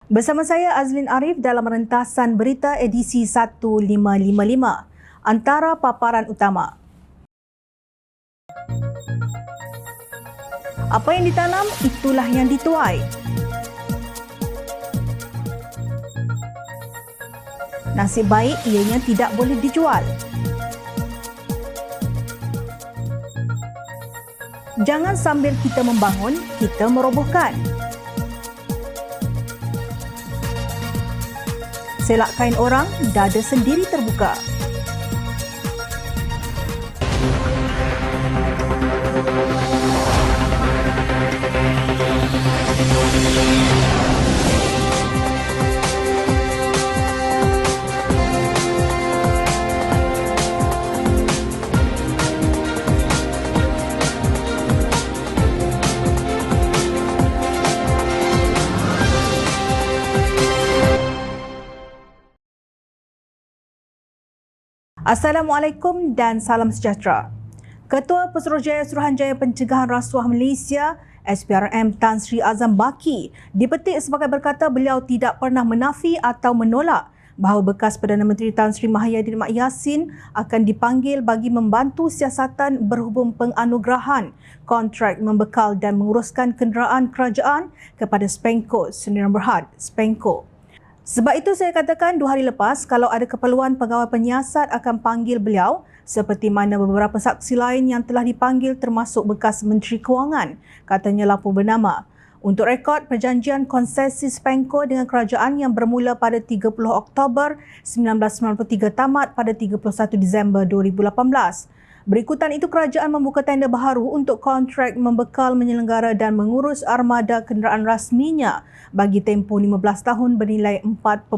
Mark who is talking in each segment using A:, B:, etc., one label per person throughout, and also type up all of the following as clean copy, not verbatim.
A: Bersama saya Azlin Arif dalam rentasan berita edisi 1555. Antara paparan utama. Apa yang ditanam, itulah yang dituai. Nasib baik ianya tidak boleh dijual. Jangan sambil kita membangun, kita merobohkan. Selak kain orang, dada sendiri terbuka. Assalamualaikum dan salam sejahtera. Ketua Pesuruhjaya Suruhanjaya Pencegahan Rasuah Malaysia SPRM Tan Sri Azam Baki dipetik sebagai berkata beliau tidak pernah menafi atau menolak bahawa bekas Perdana Menteri Tan Sri Mahyadin Mak Yassin akan dipanggil bagi membantu siasatan berhubung penganugerahan kontrak membekal dan menguruskan kenderaan kerajaan kepada Spenco Sdn Bhd Spenco. Sebab itu saya katakan 2 hari lepas kalau ada keperluan pegawai penyiasat akan panggil beliau seperti mana beberapa saksi lain yang telah dipanggil termasuk bekas Menteri Kewangan, katanya lapor bernama. Untuk rekod perjanjian konsesi Spenco dengan kerajaan yang bermula pada 30 Oktober 1993 tamat pada 31 Disember 2018. Berikutan itu kerajaan membuka tender baharu untuk kontrak membekal, menyelenggara dan mengurus armada kenderaan rasminya bagi tempoh 15 tahun bernilai 4.5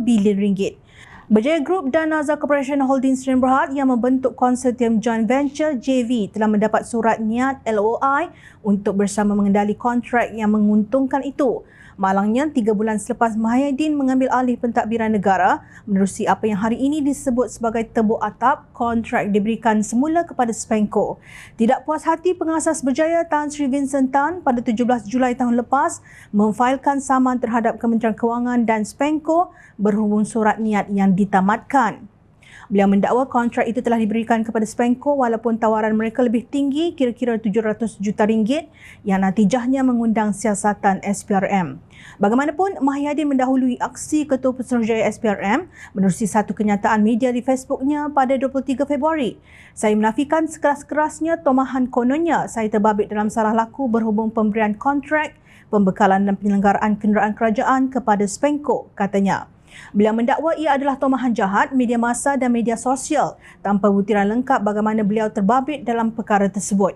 A: bilion ringgit. Berjaya Group dan Nazar Corporation Holdings Sdn Bhd yang membentuk konsortium joint venture JV telah mendapat surat niat LOI untuk bersama mengendali kontrak yang menguntungkan itu. Malangnya 3 bulan selepas Mahyadin mengambil alih pentadbiran negara, menerusi apa yang hari ini disebut sebagai tebuk atap, kontrak diberikan semula kepada Spenco. Tidak puas hati pengasas berjaya Tan Sri Vincent Tan pada 17 Julai tahun lepas memfailkan saman terhadap Kementerian Kewangan dan Spenco berhubung surat niat yang ditamatkan. Beliau mendakwa kontrak itu telah diberikan kepada Spenco walaupun tawaran mereka lebih tinggi, kira-kira 700 juta ringgit yang natijahnya mengundang siasatan SPRM. Bagaimanapun, Mahyadin mendahului aksi Ketua Pesuruhjaya SPRM menerusi satu kenyataan media di Facebooknya pada 23 Februari. Saya menafikan sekeras-kerasnya tomahan kononnya saya terbabit dalam salah laku berhubung pemberian kontrak, pembekalan dan penyelenggaraan kenderaan kerajaan kepada Spenco, katanya. Beliau mendakwa ia adalah tomahan jahat media massa dan media sosial tanpa butiran lengkap bagaimana beliau terbabit dalam perkara tersebut.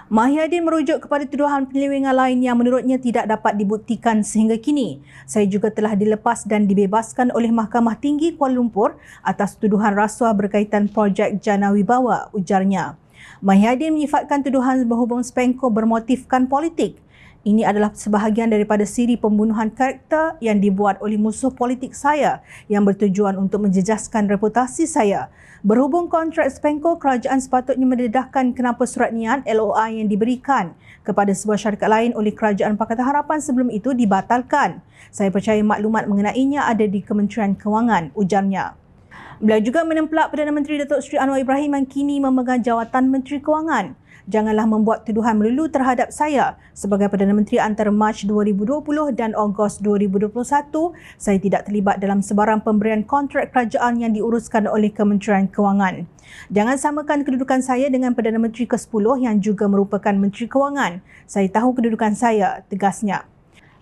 A: Mahyadin merujuk kepada tuduhan penyelewengan lain yang menurutnya tidak dapat dibuktikan sehingga kini. Saya juga telah dilepas dan dibebaskan oleh Mahkamah Tinggi Kuala Lumpur atas tuduhan rasuah berkaitan projek Jana Wibawa, ujarnya. Mahyadin menyifatkan tuduhan berhubung Spenco bermotifkan politik. Ini adalah sebahagian daripada siri pembunuhan karakter yang dibuat oleh musuh politik saya yang bertujuan untuk menjejaskan reputasi saya. Berhubung kontrak Spenco, kerajaan sepatutnya mendedahkan kenapa surat niat LOI yang diberikan kepada sebuah syarikat lain oleh Kerajaan Pakatan Harapan sebelum itu dibatalkan. Saya percaya maklumat mengenainya ada di Kementerian Kewangan, ujarnya. Beliau juga menemplak Perdana Menteri Datuk Seri Anwar Ibrahim yang kini memegang jawatan Menteri Kewangan. Janganlah membuat tuduhan melulu terhadap saya. Sebagai Perdana Menteri antara Mac 2020 dan Ogos 2021, saya tidak terlibat dalam sebarang pemberian kontrak kerajaan yang diuruskan oleh Kementerian Kewangan. Jangan samakan kedudukan saya dengan Perdana Menteri ke-10 yang juga merupakan Menteri Kewangan. Saya tahu kedudukan saya, tegasnya.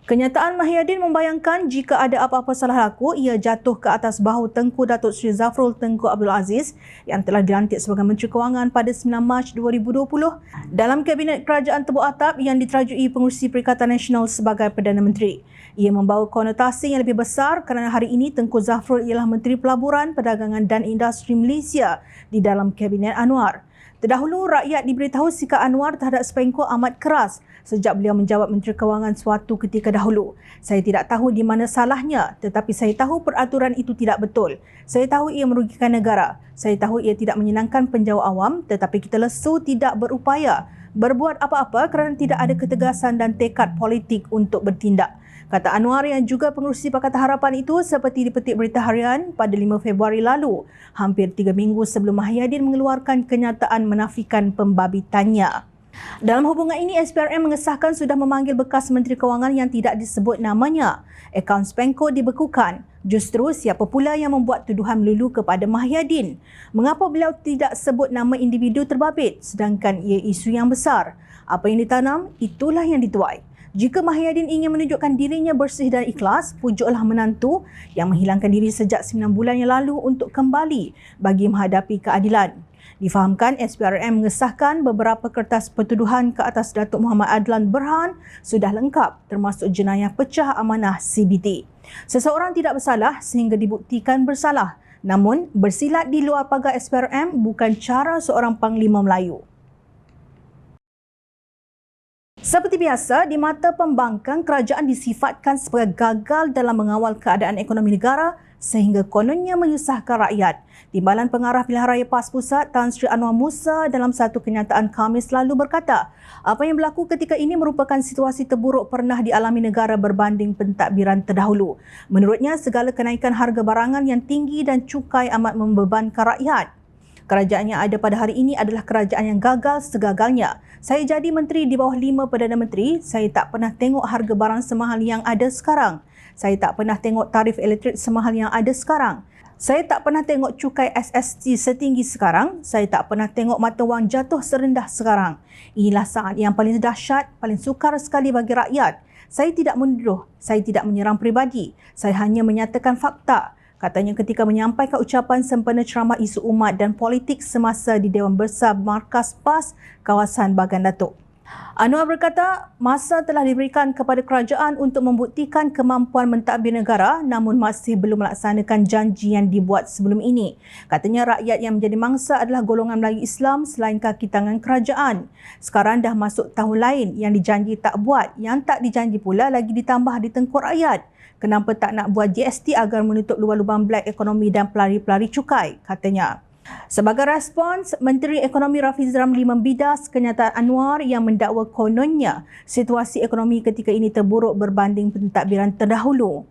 A: Kenyataan Mahyadin membayangkan jika ada apa-apa salah laku, ia jatuh ke atas bahu Tengku Datuk Seri Zafrul Tengku Abdul Aziz yang telah dilantik sebagai Menteri Kewangan pada 9 Mac 2020 dalam Kabinet Kerajaan Tebuk Atap yang diterajui Pengerusi Perikatan Nasional sebagai Perdana Menteri. Ia membawa konotasi yang lebih besar kerana hari ini Tengku Zafrul ialah Menteri Pelaburan, Perdagangan dan Industri Malaysia di dalam Kabinet Anwar. Terdahulu, rakyat diberitahu sikap Anwar terhadap Spenco amat keras sejak beliau menjawat Menteri Kewangan suatu ketika dahulu. Saya tidak tahu di mana salahnya, tetapi saya tahu peraturan itu tidak betul. Saya tahu ia merugikan negara. Saya tahu ia tidak menyenangkan penjawat awam, tetapi kita lesu tidak berupaya berbuat apa-apa kerana tidak ada ketegasan dan tekad politik untuk bertindak. Kata Anwar yang juga pengerusi Pakatan Harapan itu seperti dipetik Berita Harian pada 5 Februari lalu, hampir 3 minggu sebelum Mahyadin mengeluarkan kenyataan menafikan pembabitannya. Dalam hubungan ini, SPRM mengesahkan sudah memanggil bekas Menteri Kewangan yang tidak disebut namanya. Akaun Spenco dibekukan. Justru siapa pula yang membuat tuduhan melulu kepada Mahyadin? Mengapa beliau tidak sebut nama individu terbabit sedangkan ia isu yang besar? Apa yang ditanam, itulah yang dituai. Jika Mahyadin ingin menunjukkan dirinya bersih dan ikhlas, pujuklah menantu yang menghilangkan diri sejak 9 bulan yang lalu untuk kembali bagi menghadapi keadilan. Difahamkan SPRM mengesahkan beberapa kertas pertuduhan ke atas Datuk Muhammad Adlan Berhan sudah lengkap termasuk jenayah pecah amanah CBT. Seseorang tidak bersalah sehingga dibuktikan bersalah. Namun, bersilat di luar pagar SPRM bukan cara seorang Panglima Melayu. Seperti biasa, di mata pembangkang, kerajaan disifatkan sebagai gagal dalam mengawal keadaan ekonomi negara sehingga kononnya menyusahkan rakyat. Timbalan Pengarah Pilihan Raya PAS Pusat Tan Sri Anwar Musa dalam satu kenyataan Khamis lalu berkata, apa yang berlaku ketika ini merupakan situasi terburuk pernah dialami negara berbanding pentadbiran terdahulu. Menurutnya, segala kenaikan harga barangan yang tinggi dan cukai amat membebankan rakyat. Kerajaan yang ada pada hari ini adalah kerajaan yang gagal segagalnya. Saya jadi menteri di bawah 5 Perdana Menteri, saya tak pernah tengok harga barang semahal yang ada sekarang. Saya tak pernah tengok tarif elektrik semahal yang ada sekarang. Saya tak pernah tengok cukai SST setinggi sekarang. Saya tak pernah tengok mata wang jatuh serendah sekarang. Inilah saat yang paling dahsyat, paling sukar sekali bagi rakyat. Saya tidak menuduh, saya tidak menyerang peribadi. Saya hanya menyatakan fakta. Katanya ketika menyampaikan ucapan sempena ceramah isu umat dan politik semasa di Dewan Besar Markas PAS kawasan Bagan Datuk. Anwar berkata, masa telah diberikan kepada kerajaan untuk membuktikan kemampuan mentadbir negara namun masih belum melaksanakan janji yang dibuat sebelum ini. Katanya rakyat yang menjadi mangsa adalah golongan Melayu Islam selain kaki tangan kerajaan. Sekarang dah masuk tahun lain yang dijanji tak buat, yang tak dijanji pula lagi ditambah di tengkuk rakyat. Kenapa tak nak buat GST agar menutup lubang-lubang black ekonomi dan pelari-pelari cukai, katanya. Sebagai respons, Menteri Ekonomi Rafizi Ramli membidas kenyataan Anwar yang mendakwa kononnya situasi ekonomi ketika ini terburuk berbanding pentadbiran terdahulu.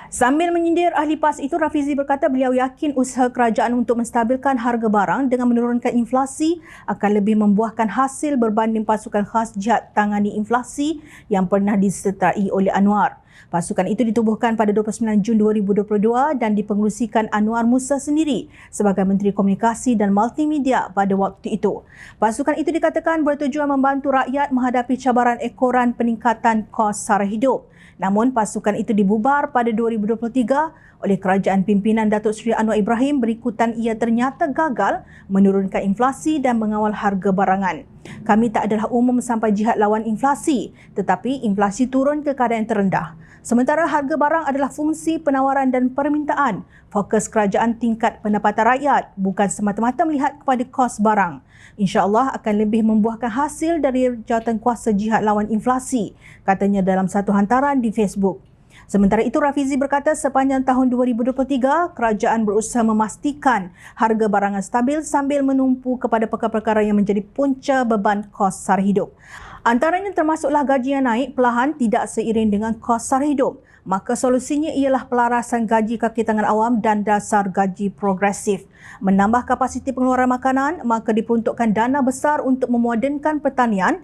A: Sambil menyindir ahli PAS itu, Rafizi berkata beliau yakin usaha kerajaan untuk menstabilkan harga barang dengan menurunkan inflasi akan lebih membuahkan hasil berbanding pasukan khas jihad tangani inflasi yang pernah disertai oleh Anwar. Pasukan itu ditubuhkan pada 29 Jun 2022 dan dipengerusikan Anwar Musa sendiri sebagai Menteri Komunikasi dan Multimedia pada waktu itu. Pasukan itu dikatakan bertujuan membantu rakyat menghadapi cabaran ekoran peningkatan kos sara hidup. Namun pasukan itu dibubar pada 2023 oleh kerajaan pimpinan Datuk Seri Anwar Ibrahim berikutan ia ternyata gagal menurunkan inflasi dan mengawal harga barangan. Kami tak adalah umum sampai jihad lawan inflasi, tetapi inflasi turun ke keadaan terendah. Sementara harga barang adalah fungsi penawaran dan permintaan. Fokus kerajaan tingkat pendapatan rakyat, bukan semata-mata melihat kepada kos barang. InsyaAllah akan lebih membuahkan hasil dari jawatankuasa jihad lawan inflasi, katanya dalam satu hantaran di Facebook. Sementara itu, Rafizi berkata sepanjang tahun 2023, kerajaan berusaha memastikan harga barangan stabil sambil menumpu kepada perkara-perkara yang menjadi punca beban kos sara hidup. Antaranya termasuklah gaji yang naik perlahan tidak seiring dengan kos sara hidup. Maka solusinya ialah pelarasan gaji kaki tangan awam dan dasar gaji progresif. Menambah kapasiti pengeluaran makanan, maka diperuntukkan dana besar untuk memodenkan pertanian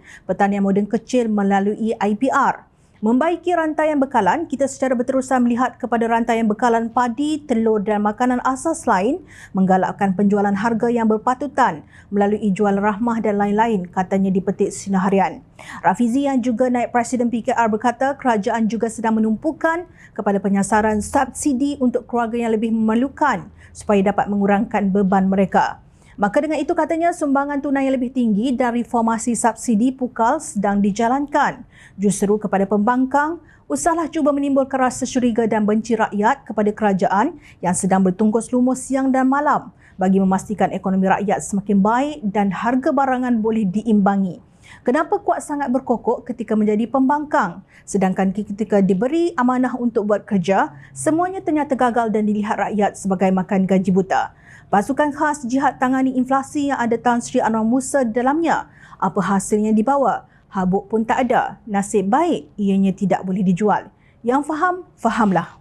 A: moden kecil melalui IPR. Membaiki rantaian bekalan, kita secara berterusan melihat kepada rantaian bekalan padi, telur dan makanan asas lain, menggalakkan penjualan harga yang berpatutan melalui jual rahmah dan lain-lain, katanya di petik Sinar Harian. Rafizi yang juga naib Presiden PKR berkata kerajaan juga sedang menumpukan kepada penyasaran subsidi untuk keluarga yang lebih memerlukan supaya dapat mengurangkan beban mereka. Maka dengan itu katanya sumbangan tunai yang lebih tinggi dan reformasi subsidi pukal sedang dijalankan. Justru kepada pembangkang, usahlah cuba menimbulkan rasa syuriga dan benci rakyat kepada kerajaan yang sedang bertungkus lumus siang dan malam bagi memastikan ekonomi rakyat semakin baik dan harga barangan boleh diimbangi. Kenapa kuat sangat berkokok ketika menjadi pembangkang? Sedangkan ketika diberi amanah untuk buat kerja, semuanya ternyata gagal dan dilihat rakyat sebagai makan gaji buta. Pasukan khas jihad tangani inflasi yang ada Tan Sri Anwar Musa dalamnya. Apa hasilnya dibawa? Habuk pun tak ada. Nasib baik ianya tidak boleh dijual. Yang faham, fahamlah.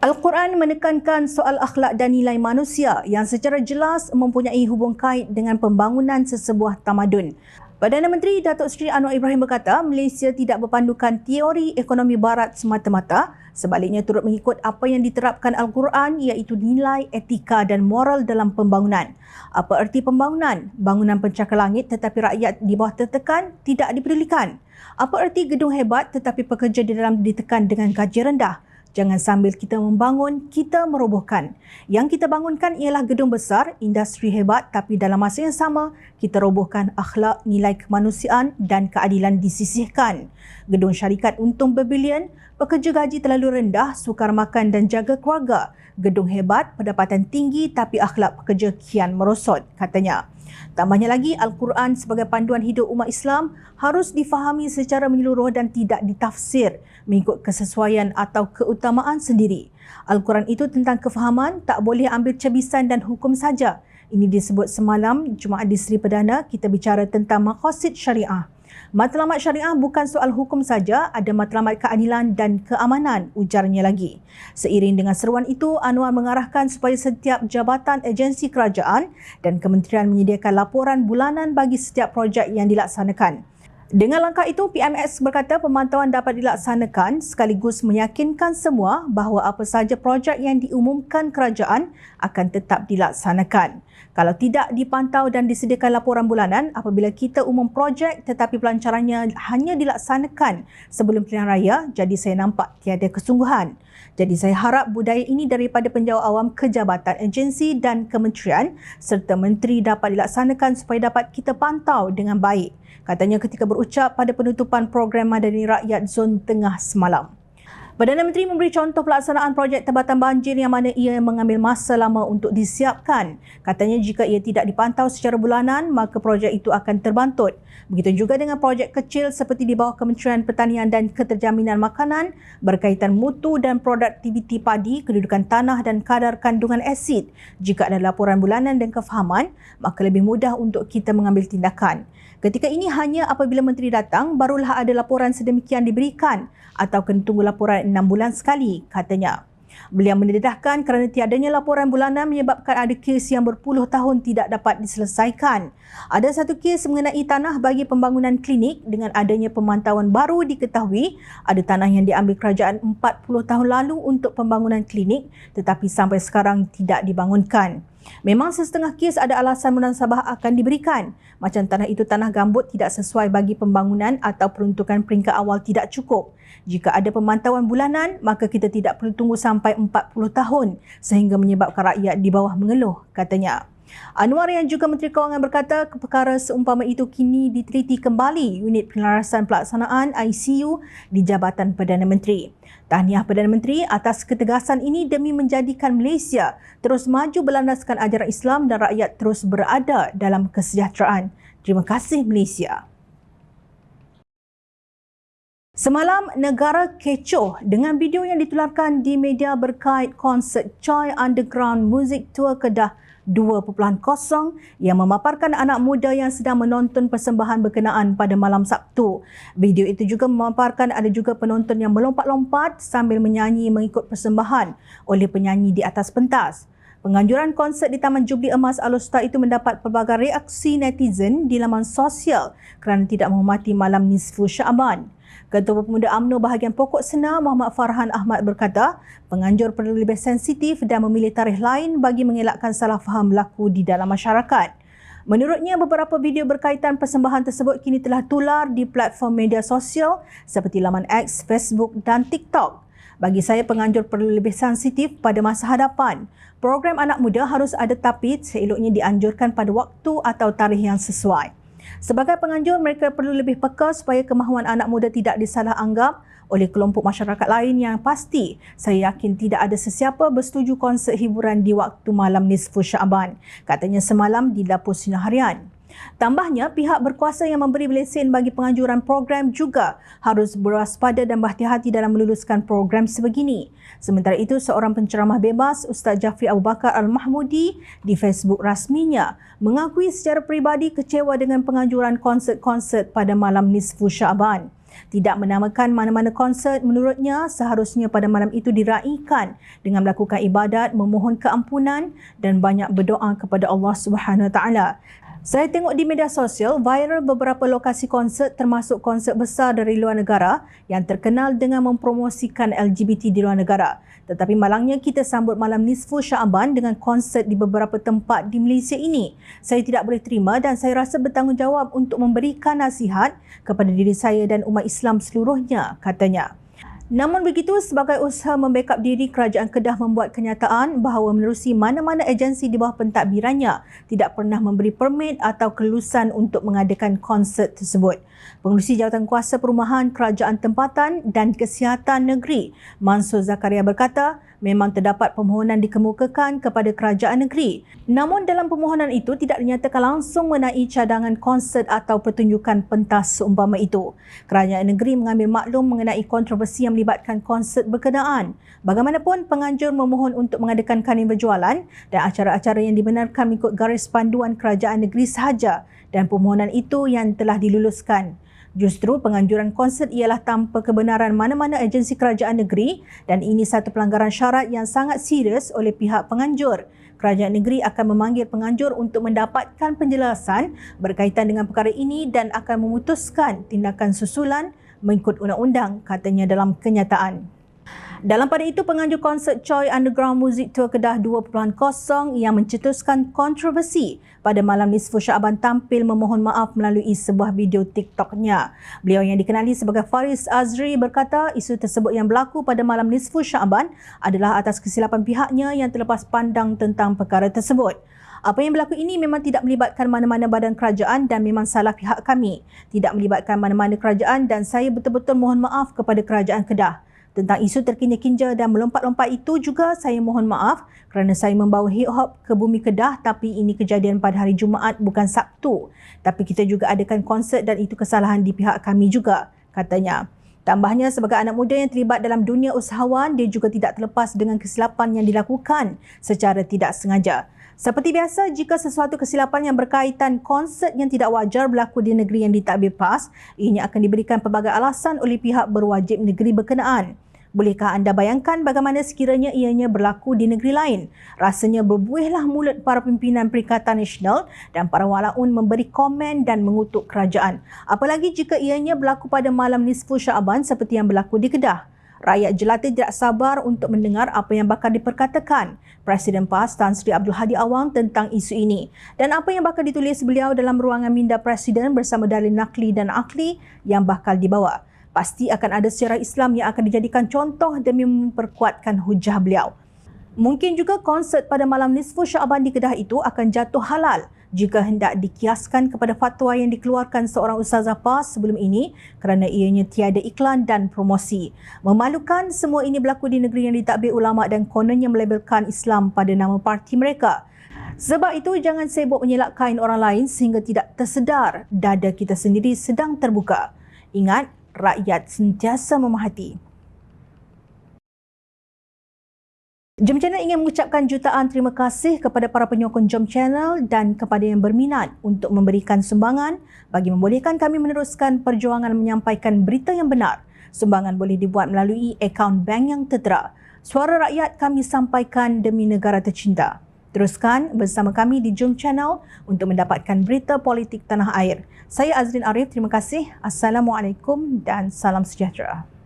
A: Al-Quran menekankan soal akhlak dan nilai manusia yang secara jelas mempunyai hubung kait dengan pembangunan sesebuah tamadun. Perdana Menteri Datuk Seri Anwar Ibrahim berkata, Malaysia tidak berpandukan teori ekonomi barat semata-mata, sebaliknya turut mengikut apa yang diterapkan Al-Quran iaitu nilai etika dan moral dalam pembangunan. Apa erti pembangunan? Bangunan pencakar langit tetapi rakyat di bawah tertekan tidak dipedulikan. Apa erti gedung hebat tetapi pekerja di dalam ditekan dengan gaji rendah? Jangan sambil kita membangun, kita merobohkan. Yang kita bangunkan ialah gedung besar, industri hebat, tapi dalam masa yang sama, kita robohkan akhlak, nilai kemanusiaan dan keadilan disisihkan. Gedung syarikat untung berbilion, pekerja gaji terlalu rendah, sukar makan dan jaga keluarga. Gedung hebat, pendapatan tinggi tapi akhlak pekerja kian merosot, katanya. Tambahnya lagi, Al-Quran sebagai panduan hidup umat Islam harus difahami secara menyeluruh dan tidak ditafsir mengikut kesesuaian atau keutamaan sendiri. Al-Quran itu tentang kefahaman, tak boleh ambil cebisan dan hukum saja. Ini disebut semalam Jumaat di Seri Perdana kita bicara tentang maqasid syariah. Matlamat syariah bukan soal hukum saja, ada matlamat keadilan dan keamanan, ujarnya lagi. Seiring dengan seruan itu, Anwar mengarahkan supaya setiap jabatan agensi kerajaan dan kementerian menyediakan laporan bulanan bagi setiap projek yang dilaksanakan. Dengan langkah itu, PMX berkata pemantauan dapat dilaksanakan sekaligus meyakinkan semua bahawa apa sahaja projek yang diumumkan kerajaan akan tetap dilaksanakan. Kalau tidak dipantau dan disediakan laporan bulanan apabila kita umum projek tetapi pelancarannya hanya dilaksanakan sebelum pilihan raya, jadi saya nampak tiada kesungguhan. Jadi saya harap budaya ini daripada penjawat awam ke jabatan agensi dan kementerian serta menteri dapat dilaksanakan supaya dapat kita pantau dengan baik. Katanya ketika berucap pada penutupan program Madani Rakyat Zon Tengah semalam. Perdana Menteri memberi contoh pelaksanaan projek tempatan banjir yang mana ia mengambil masa lama untuk disiapkan. Katanya jika ia tidak dipantau secara bulanan, maka projek itu akan terbantut. Begitu juga dengan projek kecil seperti di bawah Kementerian Pertanian dan Keterjaminan Makanan berkaitan mutu dan produktiviti padi, kedudukan tanah dan kadar kandungan asid. Jika ada laporan bulanan dan kefahaman, maka lebih mudah untuk kita mengambil tindakan. Ketika ini hanya apabila menteri datang, barulah ada laporan sedemikian diberikan atau kena tunggu laporan 6 bulan sekali, katanya. Beliau mendedahkan kerana tiadanya laporan bulanan menyebabkan ada kes yang berpuluh tahun tidak dapat diselesaikan. Ada satu kes mengenai tanah bagi pembangunan klinik dengan adanya pemantauan baru diketahui ada tanah yang diambil kerajaan 40 tahun lalu untuk pembangunan klinik tetapi sampai sekarang tidak dibangunkan. Memang sesetengah kes ada alasan munasabah akan diberikan. Macam tanah itu tanah gambut tidak sesuai bagi pembangunan atau peruntukan peringkat awal tidak cukup. Jika ada pemantauan bulanan, maka kita tidak perlu tunggu sampai 40 tahun sehingga menyebabkan rakyat di bawah mengeluh, katanya. Anwar yang juga Menteri Kewangan berkata perkara seumpama itu kini diteliti kembali Unit Penyelarasan Pelaksanaan ICU di Jabatan Perdana Menteri. Tahniah Perdana Menteri atas ketegasan ini demi menjadikan Malaysia terus maju berlandaskan ajaran Islam dan rakyat terus berada dalam kesejahteraan. Terima kasih Malaysia. Semalam, negara kecoh dengan video yang ditularkan di media berkait konsert Choi Underground Music Tour Kedah 2.0 yang memaparkan anak muda yang sedang menonton persembahan berkenaan pada malam Sabtu. Video itu juga memaparkan ada juga penonton yang melompat-lompat sambil menyanyi mengikut persembahan oleh penyanyi di atas pentas. Penganjuran konsert di Taman Jubli Emas Al-Usta itu mendapat pelbagai reaksi netizen di laman sosial kerana tidak menghormati malam nisfu Syaban. Ketua Pemuda UMNO bahagian pokok Sena Muhammad Farhan Ahmad berkata, penganjur perlu lebih sensitif dan memilih tarikh lain bagi mengelakkan salah faham berlaku di dalam masyarakat. Menurutnya, beberapa video berkaitan persembahan tersebut kini telah tular di platform media sosial seperti laman X, Facebook dan TikTok. Bagi saya, penganjur perlu lebih sensitif pada masa hadapan. Program anak muda harus ada tapi seeloknya dianjurkan pada waktu atau tarikh yang sesuai. Sebagai penganjur, mereka perlu lebih peka supaya kemahuan anak muda tidak disalah anggap oleh kelompok masyarakat lain yang pasti. Saya yakin tidak ada sesiapa bersetuju konsert hiburan di waktu malam nisfu Syaban, katanya semalam di Dapur Sinar Harian. Tambahnya, pihak berkuasa yang memberi lesen bagi penganjuran program juga harus berwaspada dan berhati-hati dalam meluluskan program sebegini. Sementara itu, seorang penceramah bebas, Ustaz Jafri Abu Bakar Al-Mahmudi di Facebook rasminya mengakui secara peribadi kecewa dengan penganjuran konsert-konsert pada malam nisfu Syaban. Tidak menamakan mana-mana konsert menurutnya seharusnya pada malam itu diraikan dengan melakukan ibadat, memohon keampunan dan banyak berdoa kepada Allah Subhanahu Wa Taala. Saya tengok di media sosial viral beberapa lokasi konsert termasuk konsert besar dari luar negara yang terkenal dengan mempromosikan LGBT di luar negara. Tetapi malangnya kita sambut malam nisfu Syaban dengan konsert di beberapa tempat di Malaysia ini. Saya tidak boleh terima dan saya rasa bertanggungjawab untuk memberikan nasihat kepada diri saya dan umat Islam seluruhnya, katanya. Namun begitu, sebagai usaha membackup diri, Kerajaan Kedah membuat kenyataan bahawa menerusi mana-mana agensi di bawah pentadbirannya tidak pernah memberi permit atau kelulusan untuk mengadakan konsert tersebut. Pengerusi Jawatankuasa Perumahan Kerajaan Tempatan dan Kesihatan Negeri, Mansur Zakaria berkata, memang terdapat permohonan dikemukakan kepada kerajaan negeri. Namun dalam permohonan itu tidak dinyatakan langsung mengenai cadangan konsert atau pertunjukan pentas seumpama itu. Kerajaan negeri mengambil maklum mengenai kontroversi yang melibatkan konsert berkenaan. Bagaimanapun, penganjur memohon untuk mengadakan kanin berjualan dan acara-acara yang dibenarkan mengikut garis panduan kerajaan negeri sahaja dan permohonan itu yang telah diluluskan. Justru penganjuran konsert ialah tanpa kebenaran mana-mana agensi kerajaan negeri dan ini satu pelanggaran syarat yang sangat serius oleh pihak penganjur. Kerajaan negeri akan memanggil penganjur untuk mendapatkan penjelasan berkaitan dengan perkara ini dan akan memutuskan tindakan susulan mengikut undang-undang, katanya dalam kenyataan. Dalam pada itu, penganjur konsert Choi Underground Music Tour Kedah 2.0 yang mencetuskan kontroversi pada malam nisfu Syaban tampil memohon maaf melalui sebuah video TikTok-nya. Beliau yang dikenali sebagai Faris Azri berkata isu tersebut yang berlaku pada malam nisfu Syaban adalah atas kesilapan pihaknya yang terlepas pandang tentang perkara tersebut. Apa yang berlaku ini memang tidak melibatkan mana-mana badan kerajaan dan memang salah pihak kami. Tidak melibatkan mana-mana kerajaan dan saya betul-betul mohon maaf kepada kerajaan Kedah. Tentang isu terkinja-kinja dan melompat-lompat itu juga saya mohon maaf kerana saya membawa hip-hop ke bumi Kedah tapi ini kejadian pada hari Jumaat bukan Sabtu. Tapi kita juga adakan konsert dan itu kesalahan di pihak kami juga, katanya. Tambahnya, sebagai anak muda yang terlibat dalam dunia usahawan, dia juga tidak terlepas dengan kesilapan yang dilakukan secara tidak sengaja. Seperti biasa, jika sesuatu kesilapan yang berkaitan konsert yang tidak wajar berlaku di negeri yang ditadbir PAS, ianya akan diberikan pelbagai alasan oleh pihak berwajib negeri berkenaan. Bolehkah anda bayangkan bagaimana sekiranya ianya berlaku di negeri lain? Rasanya berbuihlah mulut para pimpinan Perikatan Nasional dan para walaun memberi komen dan mengutuk kerajaan. Apalagi jika ianya berlaku pada malam nisfu Syaban seperti yang berlaku di Kedah. Rakyat jelata tidak sabar untuk mendengar apa yang bakal diperkatakan Presiden PAS Tan Sri Abdul Hadi Awang tentang isu ini dan apa yang bakal ditulis beliau dalam ruangan minda Presiden bersama dalil nakli dan akli yang bakal dibawa. Pasti akan ada sejarah Islam yang akan dijadikan contoh demi memperkuatkan hujah beliau. Mungkin juga konsert pada malam nisfu Syaban di Kedah itu akan jatuh halal jika hendak dikiaskan kepada fatwa yang dikeluarkan seorang ustazah PAS sebelum ini kerana ianya tiada iklan dan promosi. Memalukan, semua ini berlaku di negeri yang ditadbir ulama dan kononnya melabelkan Islam pada nama parti mereka. Sebab itu, jangan sibuk menyelak kain orang lain sehingga tidak tersedar dada kita sendiri sedang terbuka. Ingat, rakyat sentiasa memahati. Jom Channel ingin mengucapkan jutaan terima kasih kepada para penyokong Jom Channel dan kepada yang berminat untuk memberikan sumbangan bagi membolehkan kami meneruskan perjuangan menyampaikan berita yang benar. Sumbangan boleh dibuat melalui akaun bank yang tertera. Suara rakyat kami sampaikan demi negara tercinta. Teruskan bersama kami di Jom Channel untuk mendapatkan berita politik tanah air. Saya Azrin Arif, terima kasih. Assalamualaikum dan salam sejahtera.